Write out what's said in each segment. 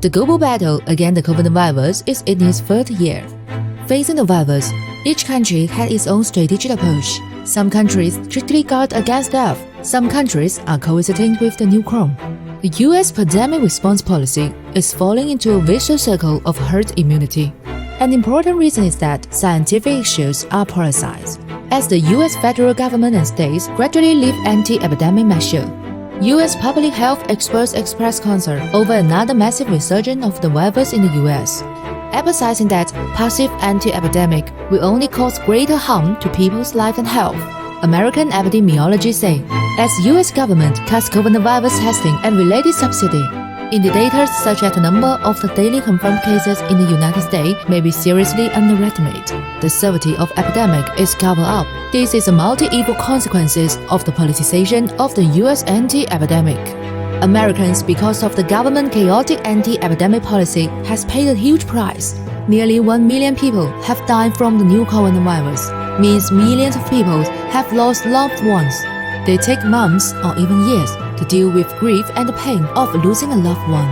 The global battle against the coronavirus is in its third year. Facing the virus, each country had its own strategic approach. Some countries strictly guard against death. Some countries are coexisting with the new chrome. The US pandemic response policy is falling into a vicious circle of herd immunity. An important reason is that scientific issues are polarized, as the US federal government and states gradually lift anti-epidemic measures. US public health experts express concern over another massive resurgence of the virus in the US, emphasizing that passive anti-epidemic will only cause greater harm to people's life and health. American epidemiologists say, as US government cuts coronavirus testing and related subsidy, indicators such as the number of the daily confirmed cases in the United States may be seriously underestimated. The severity of epidemic is covered up. This is a multi-evil consequences of the politicization of the US anti-epidemic. Americans, because of the government chaotic anti-epidemic policy, has paid a huge price. Nearly 1 million people have died from the new coronavirus, means millions of people have lost loved ones. They take months or even years to deal with grief and the pain of losing a loved one.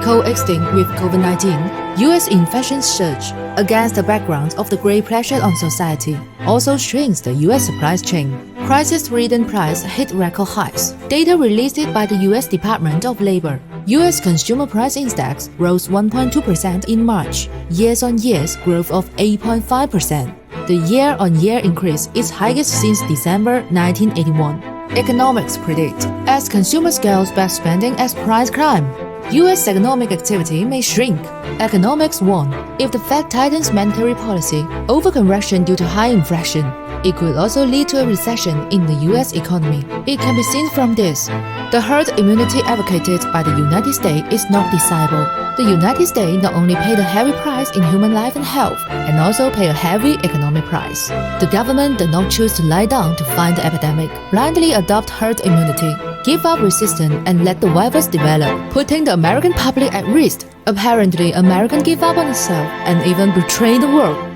Coexisting with COVID-19, US infections surge against the background of the great pressure on society, also strains the US supply chain. Crisis-ridden prices hit record highs. Data released by the US Department of Labor. US Consumer Price Index rose 1.2% in March, year-on-year growth of 8.5%. The year-on-year increase is highest since December 1981. Economics predict, as consumer scales back spending as price climb, US economic activity may shrink. Economics warn, if the Fed tightens monetary policy, overcorrection due to high inflation, it could also lead to a recession in the US economy. It can be seen from this. The herd immunity advocated by the United States is not desirable. The United States not only paid a heavy price in human life and health, and also pay a heavy economic price. The government did not choose to lie down to fight the epidemic, blindly adopt herd immunity, give up resistance and let the virus develop, putting the American public at risk. Apparently, America gave up on itself and even betrayed the world.